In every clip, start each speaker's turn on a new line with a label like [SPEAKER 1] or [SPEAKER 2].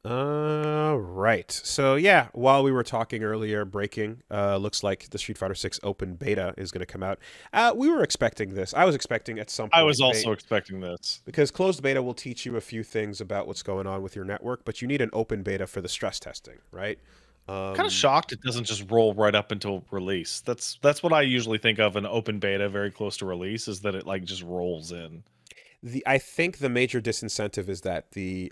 [SPEAKER 1] Right. So yeah, while we were talking earlier, breaking, looks like the Street Fighter 6 open beta is going to come out. We were expecting this. I was expecting at some
[SPEAKER 2] I was
[SPEAKER 1] point
[SPEAKER 2] also expecting this.
[SPEAKER 1] because closed beta will teach you a few things about what's going on with your network, but you need an open beta for the stress testing, right?
[SPEAKER 2] Kind of shocked it doesn't just roll right up until release. That's what I usually think of an open beta very close to release, is that it like just rolls in.
[SPEAKER 1] I think the major disincentive is that the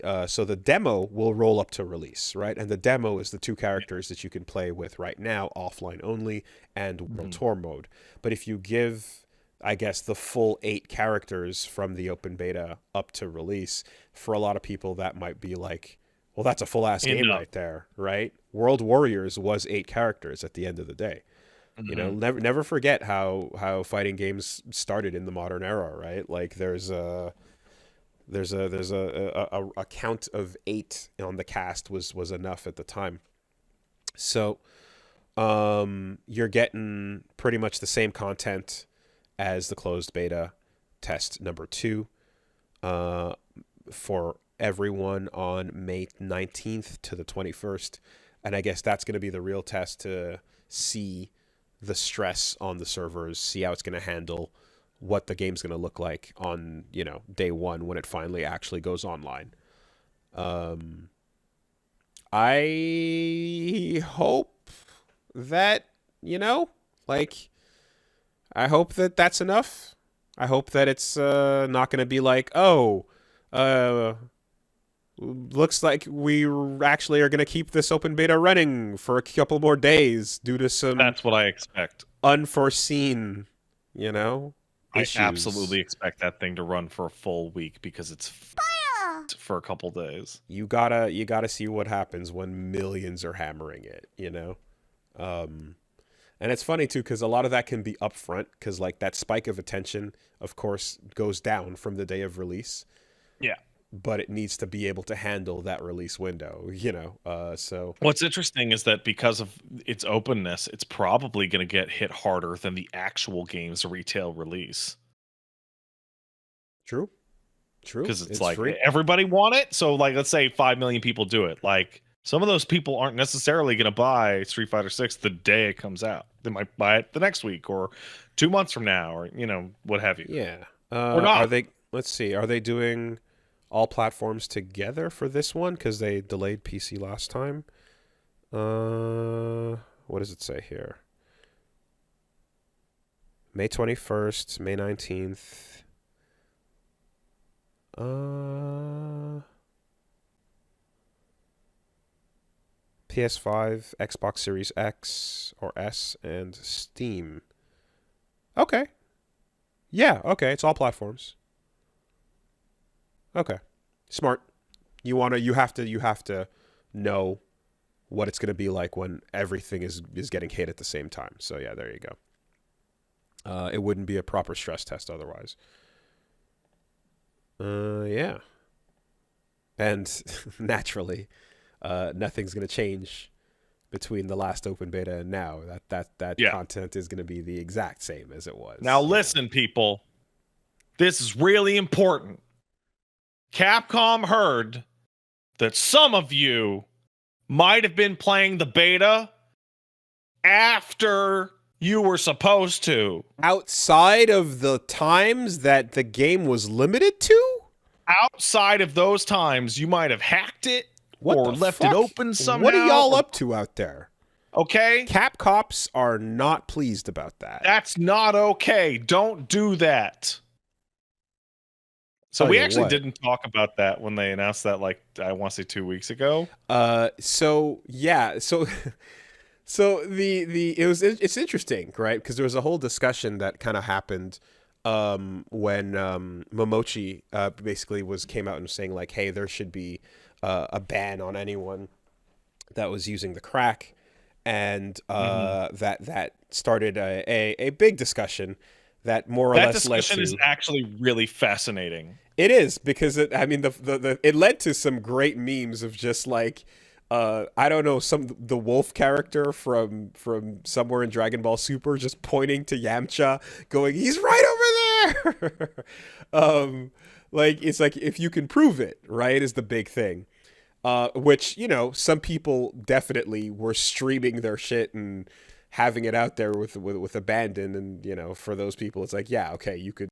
[SPEAKER 1] demo will roll up to release, right? And the demo is the two characters that you can play with right now, offline only, and World Tour mode. But if you give, I guess, the full 8 characters from the open beta up to release, for a lot of people that might be like, well, that's a full ass game right there, right? World Warriors was 8 characters at the end of the day. You know, never forget how fighting games started in the modern era, right? Like there's a count of 8 on the cast was enough at the time. So you're getting pretty much the same content as the closed beta test number 2 for everyone on May 19th to the 21st. And I guess that's going to be the real test to see the stress on the servers, see how it's going to handle what the game's going to look like on, day 1 when it finally actually goes online. I hope that, I hope that that's enough. I hope that it's not going to be like, looks like we actually are going to keep this open beta running for a couple more days due to some...
[SPEAKER 2] That's what I expect.
[SPEAKER 1] Unforeseen, issues.
[SPEAKER 2] I absolutely expect that thing to run for a full week because it's for a couple days.
[SPEAKER 1] You gotta see what happens when millions are hammering it, and it's funny too because a lot of that can be upfront because like that spike of attention, of course, goes down from the day of release.
[SPEAKER 2] Yeah.
[SPEAKER 1] But it needs to be able to handle that release window, so
[SPEAKER 2] what's interesting is that because of its openness, it's probably going to get hit harder than the actual game's retail release.
[SPEAKER 1] True.
[SPEAKER 2] Because it's like free. Everybody want it. So like, let's say 5 million people do it. Like some of those people aren't necessarily going to buy Street Fighter 6 the day it comes out. They might buy it the next week or 2 months from now, or what have you.
[SPEAKER 1] Yeah.
[SPEAKER 2] Or not.
[SPEAKER 1] Are they? Let's see. Are they doing all platforms together for this one? Because they delayed PC last time. What does it say here? May 21st, May 19th. PS5, Xbox Series X or S, and Steam. Okay. Yeah, okay, it's all platforms. Okay. Smart. You have to know what it's going to be like when everything is getting hit at the same time. So yeah, there you go. It wouldn't be a proper stress test otherwise. Yeah. And naturally, nothing's going to change between the last open beta and now. That content is going to be the exact same as it was.
[SPEAKER 2] Now listen, people. This is really important. Capcom heard that some of you might have been playing the beta after you were supposed to.
[SPEAKER 1] Outside of the times that the game was limited to?
[SPEAKER 2] Outside of those times, you might have hacked it or left it open somehow.
[SPEAKER 1] What are y'all up to out there?
[SPEAKER 2] Okay?
[SPEAKER 1] Capcops are not pleased about that.
[SPEAKER 2] That's not okay. Don't do that. So we actually didn't talk about that when they announced that, like, I want to say 2 weeks ago.
[SPEAKER 1] So it's interesting, right? Because there was a whole discussion that kind of happened when Momochi basically came out and saying like, hey, there should be a ban on anyone that was using the crack, and that started a big discussion that more or less led to... That
[SPEAKER 2] discussion is actually really fascinating.
[SPEAKER 1] It is, because it led to some great memes of just like, I don't know, the wolf character from somewhere in Dragon Ball Super just pointing to Yamcha, going, "He's right over there." Like, it's like, if you can prove it, right, is the big thing. which, you know, some people definitely were streaming their shit and having it out there with abandon. And, you know, for those people, it's like, yeah, okay, you can,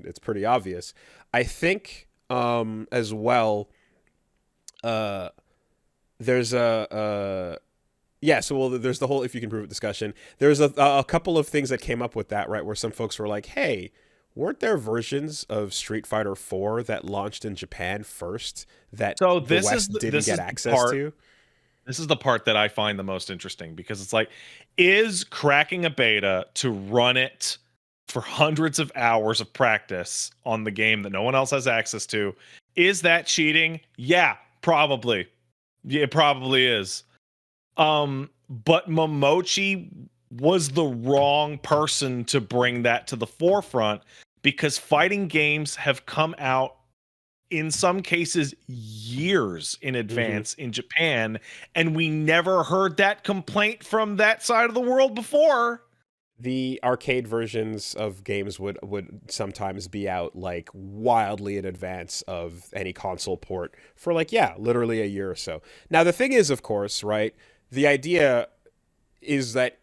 [SPEAKER 1] it's pretty obvious. I think, as well, there's yeah, so well, there's the whole if you can prove it discussion. There's a couple of things that came up with that, right? Where some folks were like, hey, weren't there versions of Street Fighter 4 that launched in Japan first that
[SPEAKER 2] so
[SPEAKER 1] the West didn't get access to?
[SPEAKER 2] This is the part that I find the most interesting, because it's like, is cracking a beta to run it for hundreds of hours of practice on the game that no one else has access to, is that cheating? Yeah, probably. Yeah, it probably is. But Momochi was the wrong person to bring that to the forefront, because fighting games have come out in some cases years in advance in Japan, and we never heard that complaint from that side of the world before.
[SPEAKER 1] The arcade versions of games would sometimes be out like wildly in advance of any console port for like, yeah, literally a year or so. Now the thing is, of course, right, the idea is that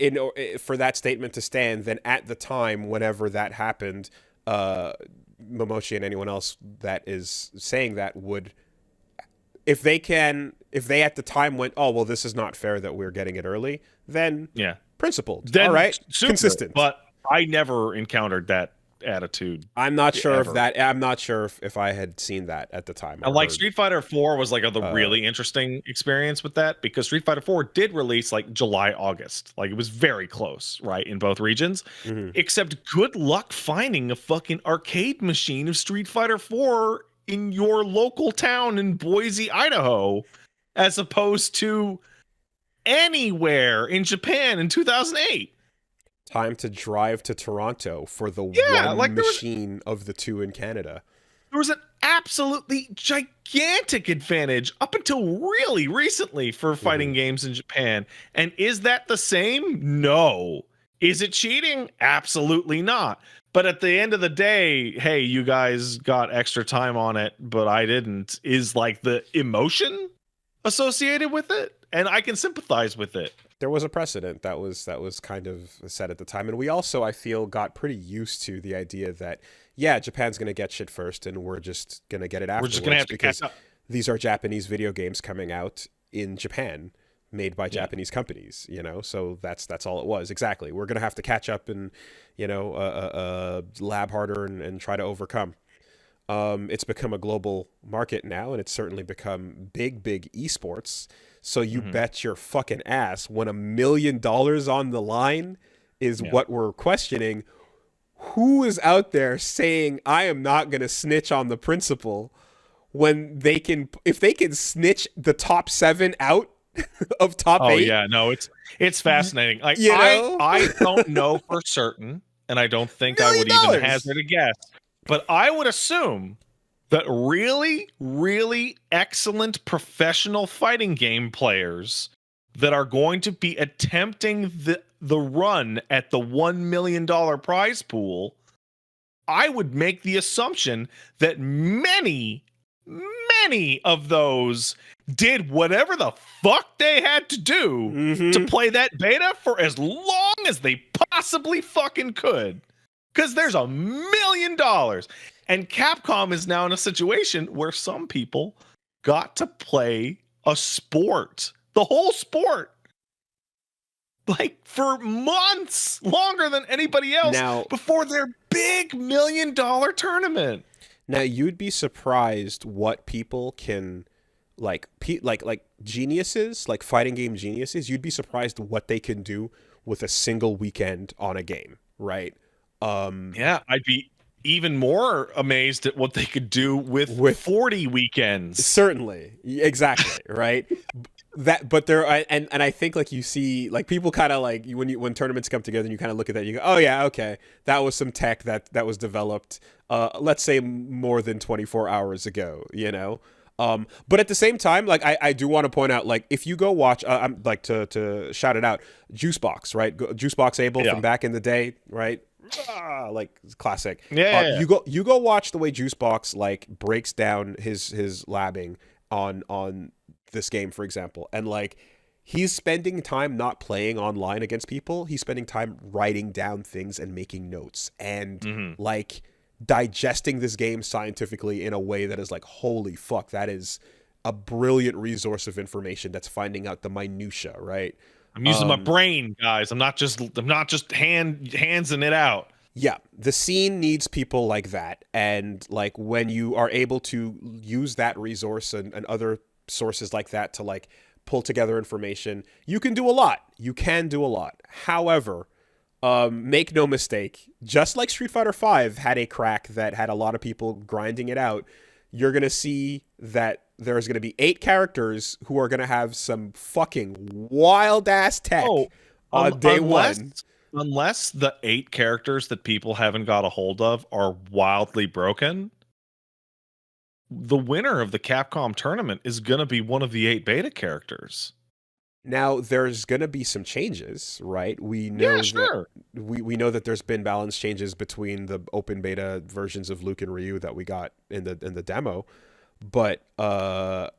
[SPEAKER 1] for that statement to stand, then at the time, whenever that happened, Momochi and anyone else that is saying that would, if they at the time went, oh, well, this is not fair that we're getting it early, then
[SPEAKER 2] yeah,
[SPEAKER 1] principled.
[SPEAKER 2] Then
[SPEAKER 1] all right,
[SPEAKER 2] super,
[SPEAKER 1] consistent.
[SPEAKER 2] But I never encountered that attitude.
[SPEAKER 1] I'm not sure if I had seen that at the time.
[SPEAKER 2] And like Street Fighter 4 was like a really interesting experience with that, because Street Fighter 4 did release like July, August. Like it was very close, right, in both regions. Except good luck finding a fucking arcade machine of Street Fighter 4 in your local town in Boise, Idaho, as opposed to anywhere in Japan in 2008.
[SPEAKER 1] Time to drive to Toronto for the one machine of the two in Canada.
[SPEAKER 2] There was an absolutely gigantic advantage up until really recently for fighting games in Japan. And is that the same? No. Is it cheating? Absolutely not. But at the end of the day, hey, you guys got extra time on it, but I didn't, is like the emotion associated with it. And I can sympathize with it.
[SPEAKER 1] There was a precedent that was kind of set at the time. And we also, I feel, got pretty used to the idea that, yeah, Japan's going to get shit first and we're just going to get it afterwards.
[SPEAKER 2] We're just going to have to catch up.
[SPEAKER 1] These are Japanese video games coming out in Japan, made by Japanese companies, you know? So that's all it was. Exactly. We're going to have to catch up and, you know, lab harder and try to overcome. It's become a global market now, and it's certainly become big esports. So you bet your fucking ass when $1 million on the line is what we're questioning. Who is out there saying, I am not going to snitch on the principal, when they can, if they can snitch the top 7 out of top 8?
[SPEAKER 2] Oh yeah, no, it's fascinating. Like,
[SPEAKER 1] you know?
[SPEAKER 2] I don't know for certain, and I don't think I would even hazard a guess, but I would assume that really, really excellent professional fighting game players that are going to be attempting the run at the $1 million prize pool, I would make the assumption that many of those did whatever the fuck they had to do to play that beta for as long as they possibly fucking could. Because there's $1 million. And Capcom is now in a situation where some people got to play a sport, the whole sport, like for months, longer than anybody else,
[SPEAKER 1] now,
[SPEAKER 2] before their big $1 million tournament.
[SPEAKER 1] Now, you'd be surprised what people can, like geniuses, like fighting game geniuses, you'd be surprised what they can do with a single weekend on a game, right?
[SPEAKER 2] Yeah, I'd be even more amazed at what they could do with 40 weekends.
[SPEAKER 1] Certainly. Exactly. Right. But there are, and I think like you see like people kind of like when tournaments come together and you kind of look at that, you go, oh yeah, okay, that was some tech that was developed, let's say more than 24 hours ago, you know? But at the same time, like I do want to point out, like if you go watch, I'm like to shout it out, Juicebox, right? Juicebox Abel from back in the day, right? Like classic.
[SPEAKER 2] Yeah.
[SPEAKER 1] You go watch the way Juicebox like breaks down his labbing on this game, for example, and like he's spending time not playing online against people. He's spending time writing down things and making notes and like digesting this game scientifically in a way that is like, holy fuck, that is a brilliant resource of information that's finding out the minutia, right?
[SPEAKER 2] I'm using my brain, guys. I'm not just handsing it out.
[SPEAKER 1] Yeah, the scene needs people like that, and like when you are able to use that resource and other sources like that to like pull together information, you can do a lot. You can do a lot. However, make no mistake, just like Street Fighter V had a crack that had a lot of people grinding it out, you're going to see that there's going to be 8 characters who are going to have some fucking wild-ass tech on day one.
[SPEAKER 2] Unless the 8 characters that people haven't got a hold of are wildly broken, the winner of the Capcom tournament is going to be one of the 8 beta characters.
[SPEAKER 1] Now, there's going to be some changes, right? We know we know that there's been balance changes between the open beta versions of Luke and Ryu that we got in the demo, but I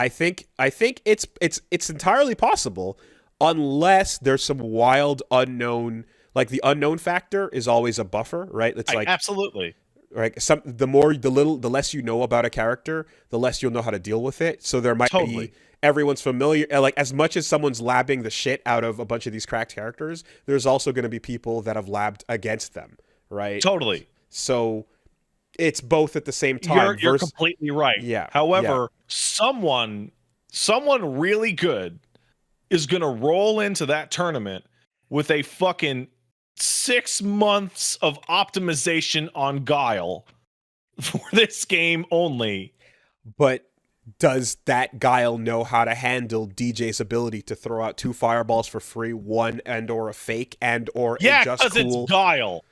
[SPEAKER 1] think it's entirely possible, unless there's some wild unknown, like the unknown factor is always a buffer, right? It's like
[SPEAKER 2] absolutely
[SPEAKER 1] right. The less you know about a character, the less you'll know how to deal with it. So there might be everyone's familiar, like as much as someone's labbing the shit out of a bunch of these cracked characters, there's also going to be people that have labbed against them, right?
[SPEAKER 2] Totally.
[SPEAKER 1] So it's both at the same time.
[SPEAKER 2] You're completely right.
[SPEAKER 1] Yeah.
[SPEAKER 2] However, someone really good is going to roll into that tournament with a fucking 6 months of optimization on Guile for this game only.
[SPEAKER 1] But does that Guile know how to handle DJ's ability to throw out 2 fireballs for free, one and or a fake and or a just cool?
[SPEAKER 2] It's Guile.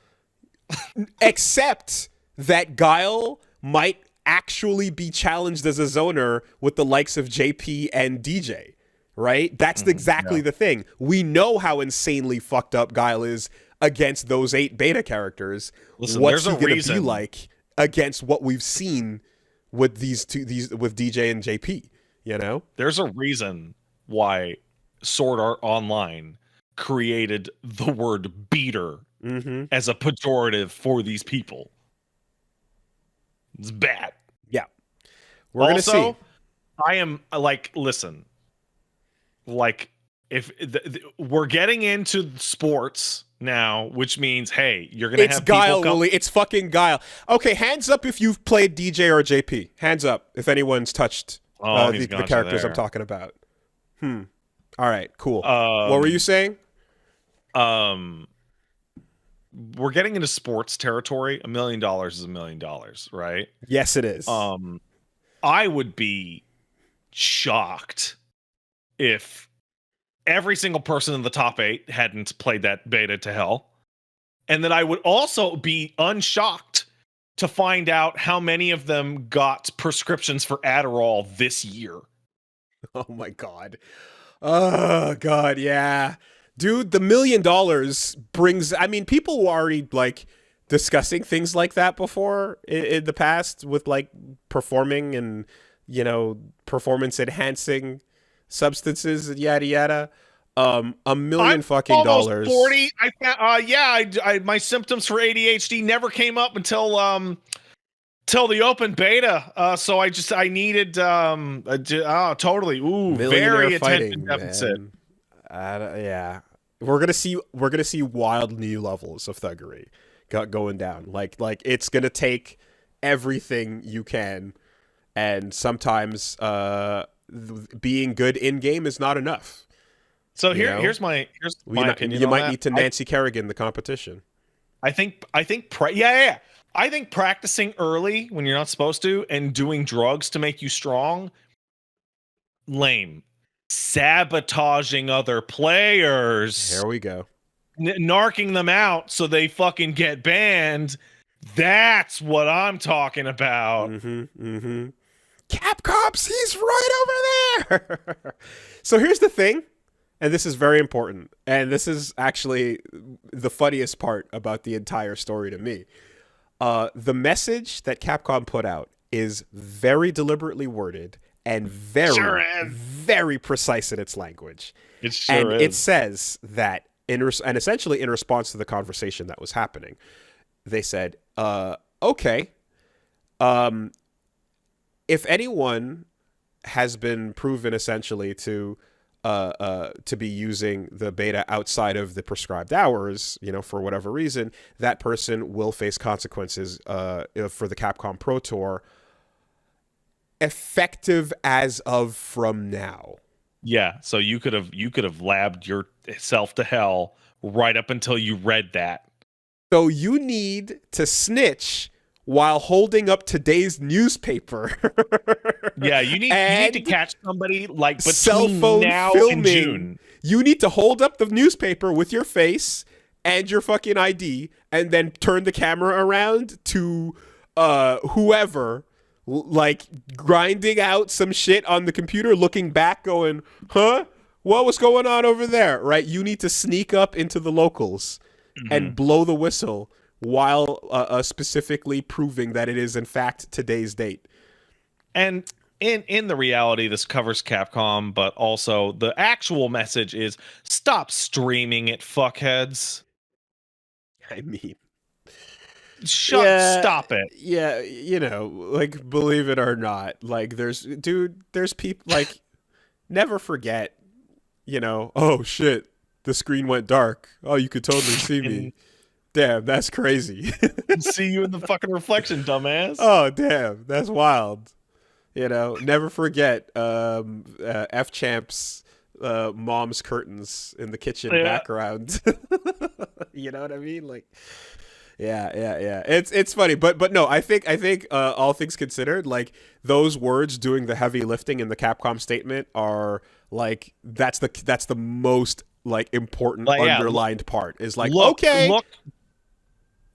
[SPEAKER 1] Except that Guile might actually be challenged as a zoner with the likes of JP and DJ, right? That's exactly the thing. We know how insanely fucked up Guile is against those 8 beta characters.
[SPEAKER 2] Listen,
[SPEAKER 1] what's he going to be like against what we've seen with these with DJ and JP, you know?
[SPEAKER 2] There's a reason why Sword Art Online created the word beater as a pejorative for these people. It's bad.
[SPEAKER 1] Yeah. We're going to see.
[SPEAKER 2] I am like, listen, like if we're getting into sports now, which means, hey, you're going to have
[SPEAKER 1] Guile, Woolie. It's fucking Guile. Okay, hands up if you've played DJ or JP. Hands up if anyone's touched the characters I'm talking about. All right, cool. What were you saying?
[SPEAKER 2] We're getting into sports territory. $1 million is $1 million, right?
[SPEAKER 1] Yes, it is.
[SPEAKER 2] I would be shocked if every single person in the top 8 hadn't played that beta to hell. And then I would also be unshocked to find out how many of them got prescriptions for Adderall this year.
[SPEAKER 1] Oh my God. Oh God, yeah. Dude, the $1 million brings, I mean, people were already like discussing things like that before in the past with like performing and, you know, performance enhancing substances and yada yada. $1 million fucking dollars.
[SPEAKER 2] 40. My symptoms for ADHD never came up until the open beta. So I needed totally. Ooh, very attention deficit.
[SPEAKER 1] Yeah. We're gonna see wild new levels of thuggery going down. Like it's gonna take everything you can, and sometimes being good in game is not enough.
[SPEAKER 2] So here's my opinion.
[SPEAKER 1] You might need to Nancy Kerrigan the competition.
[SPEAKER 2] I think I think practicing early when you're not supposed to and doing drugs to make you strong, lame. Sabotaging other players.
[SPEAKER 1] Here we go.
[SPEAKER 2] Narking them out so they fucking get banned. That's what I'm talking about.
[SPEAKER 1] Capcops, he's right over there. So here's the thing, and this is very important, and this is actually the funniest part about the entire story to me. The message that Capcom put out is very deliberately worded and very, very precise in its language.
[SPEAKER 2] It sure is.
[SPEAKER 1] It says that, and essentially in response to the conversation that was happening, they said, okay, if anyone has been proven essentially to be using the beta outside of the prescribed hours, for whatever reason, that person will face consequences for the Capcom Pro Tour, effective as of from now.
[SPEAKER 2] Yeah, so you could have labbed yourself to hell right up until you read that.
[SPEAKER 1] So you need to snitch while holding up today's newspaper.
[SPEAKER 2] Yeah, you need to catch somebody like between
[SPEAKER 1] cell phone
[SPEAKER 2] now
[SPEAKER 1] filming.
[SPEAKER 2] and June.
[SPEAKER 1] You need to hold up the newspaper with your face and your fucking ID, and then turn the camera around to whoever, like grinding out some shit on the computer, looking back, going, "Huh? What was going on over there?" Right? You need to sneak up into the locals and blow the whistle while specifically proving that it is in fact today's date.
[SPEAKER 2] And in the reality, this covers Capcom, but also the actual message is stop streaming it, fuckheads.
[SPEAKER 1] I mean,
[SPEAKER 2] stop it.
[SPEAKER 1] Yeah, like, believe it or not, like, there's people, like, never forget, oh shit, the screen went dark. Oh, you could totally see me. Damn, that's crazy.
[SPEAKER 2] See you in the fucking reflection, dumbass.
[SPEAKER 1] Oh, damn, that's wild. Never forget F Champ's mom's curtains in the kitchen background. You know what I mean? Like, yeah. It's funny, but no, I think all things considered, like, those words doing the heavy lifting in the Capcom statement are like that's the most like important underlined part is like, look,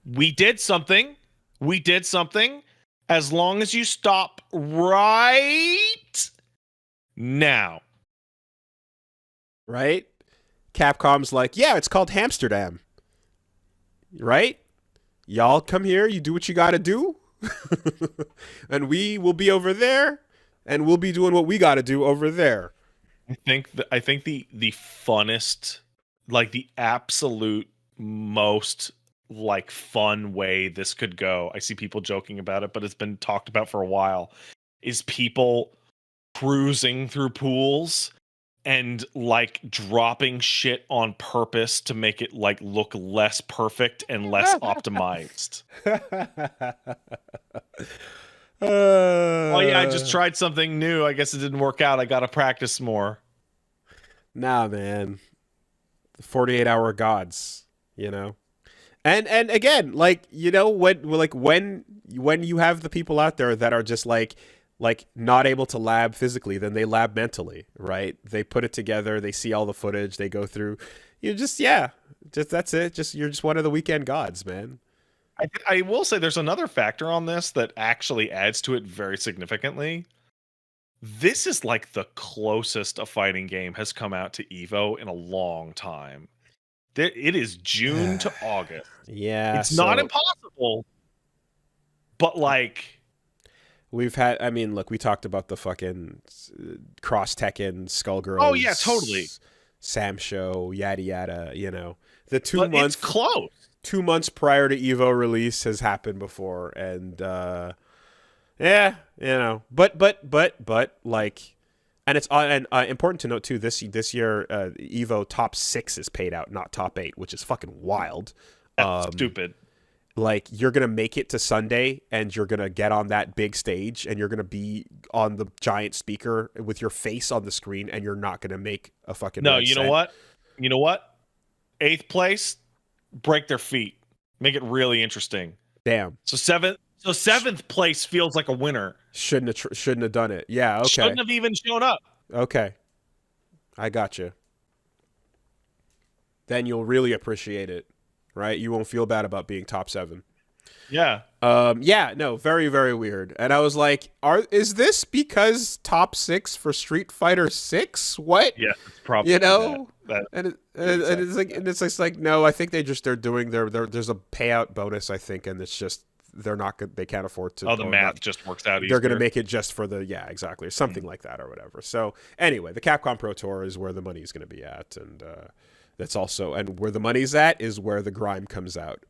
[SPEAKER 1] we did something. As long as you stop right now. Right? Capcom's like, yeah, it's called Hamsterdam. Right? Y'all come here, you do what you gotta do. And we will be over there, and we'll be doing what we gotta do over there.
[SPEAKER 2] I think the funnest, like the absolute most like fun way this could go, I see people joking about it, but it's been talked about for a while, is people cruising through pools and like dropping shit on purpose to make it like look less perfect and less optimized. Oh yeah, I just tried something new. I guess it didn't work out. I gotta practice more.
[SPEAKER 1] Nah, man. The 48-hour gods, And again, like, when you have the people out there that are just like not able to lab physically, then they lab mentally, right? They put it together, they see all the footage, they go through. That's it. You're just one of the weekend gods, man.
[SPEAKER 2] I will say there's another factor on this that actually adds to it very significantly. This is like the closest a fighting game has come out to Evo in a long time. It is June to August.
[SPEAKER 1] Yeah.
[SPEAKER 2] It's not impossible, but like...
[SPEAKER 1] We've had, I mean, look, we talked about the fucking Cross Tekken, Skullgirls.
[SPEAKER 2] Oh, yeah, totally.
[SPEAKER 1] Sam Show, yada, yada, The 2 months...
[SPEAKER 2] It's close.
[SPEAKER 1] 2 months prior to Evo release has happened before, and, but, like... And it's important to note too. This year, Evo top 6 is paid out, not top 8, which is fucking wild.
[SPEAKER 2] That's stupid.
[SPEAKER 1] Like, you're gonna make it to Sunday, and you're gonna get on that big stage, and you're gonna be on the giant speaker with your face on the screen, and you're not gonna make a fucking.
[SPEAKER 2] No, you know what? 8th place, break their feet, make it really interesting.
[SPEAKER 1] Damn.
[SPEAKER 2] So 7th place feels like a winner.
[SPEAKER 1] Shouldn't have done it. Yeah, okay.
[SPEAKER 2] Shouldn't have even shown up.
[SPEAKER 1] Okay. I got you. Then you'll really appreciate it, right? You won't feel bad about being top 7.
[SPEAKER 2] Yeah.
[SPEAKER 1] Yeah, no, very, very weird. And I was like, is this because top 6 for Street Fighter 6? What?
[SPEAKER 2] Yeah, it's probably
[SPEAKER 1] it's like no, I think they're doing there's a payout bonus, I think, and it's just they're not good. They can't afford to.
[SPEAKER 2] Oh, the math just works out easier.
[SPEAKER 1] They're going to make it just for the exactly, or something like that or whatever. So anyway, the Capcom Pro Tour is where the money is going to be at, and that's also where the money's at is where the grime comes out.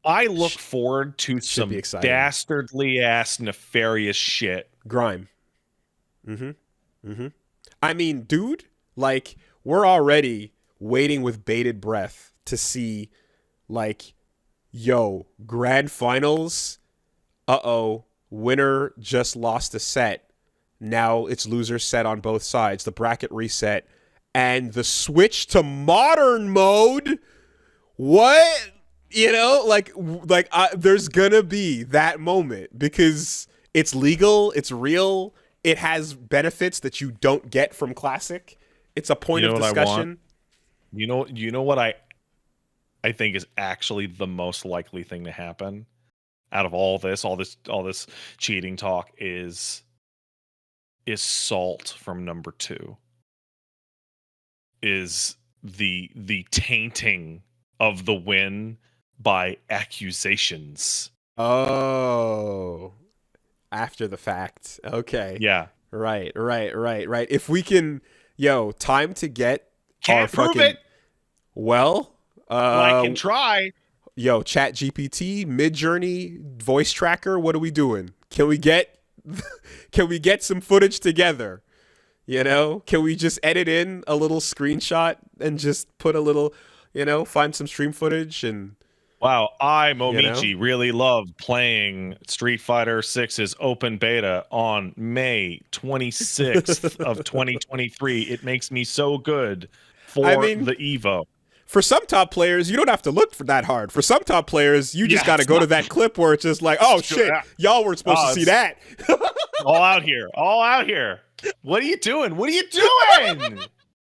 [SPEAKER 2] I look forward to some dastardly ass nefarious shit.
[SPEAKER 1] Grime. I mean, dude, like we're already waiting with bated breath to see, like, grand finals. Winner just lost a set. Now it's loser set on both sides. The bracket reset and the switch to modern mode. What? There's gonna be that moment because it's legal, it's real, it has benefits that you don't get from classic. It's a point of discussion.
[SPEAKER 2] You know what I think is actually the most likely thing to happen out of all this cheating talk is Salt from number 2. Is the tainting of the win by accusations.
[SPEAKER 1] Oh, after the fact. Okay.
[SPEAKER 2] Yeah.
[SPEAKER 1] Right. If we can, time to get
[SPEAKER 2] Can't prove it.
[SPEAKER 1] Well,
[SPEAKER 2] I can try.
[SPEAKER 1] Chat GPT, Midjourney, voice tracker. What are we doing? Can we get some footage together? Can we just edit in a little screenshot and just put a little, find some stream footage and.
[SPEAKER 2] Wow, I, Momichi, really love playing Street Fighter 6's open beta on May 26th of 2023. It makes me so good for the Evo.
[SPEAKER 1] For some top players, you don't have to look for that hard. For some top players, you just got to go to that clip where it's just like, oh, shit, y'all weren't supposed to see that.
[SPEAKER 2] All out here. What are you doing? What are you doing?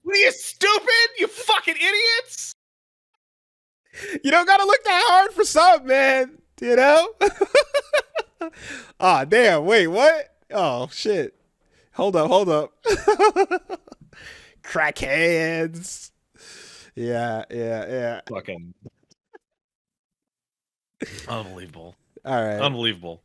[SPEAKER 2] What are you, stupid? You fucking idiots?
[SPEAKER 1] You don't gotta look that hard for some, man. Ah, damn. Wait, what? Oh, shit. Hold up. Crackheads. Yeah.
[SPEAKER 2] Fucking unbelievable.
[SPEAKER 1] All right.
[SPEAKER 2] Unbelievable.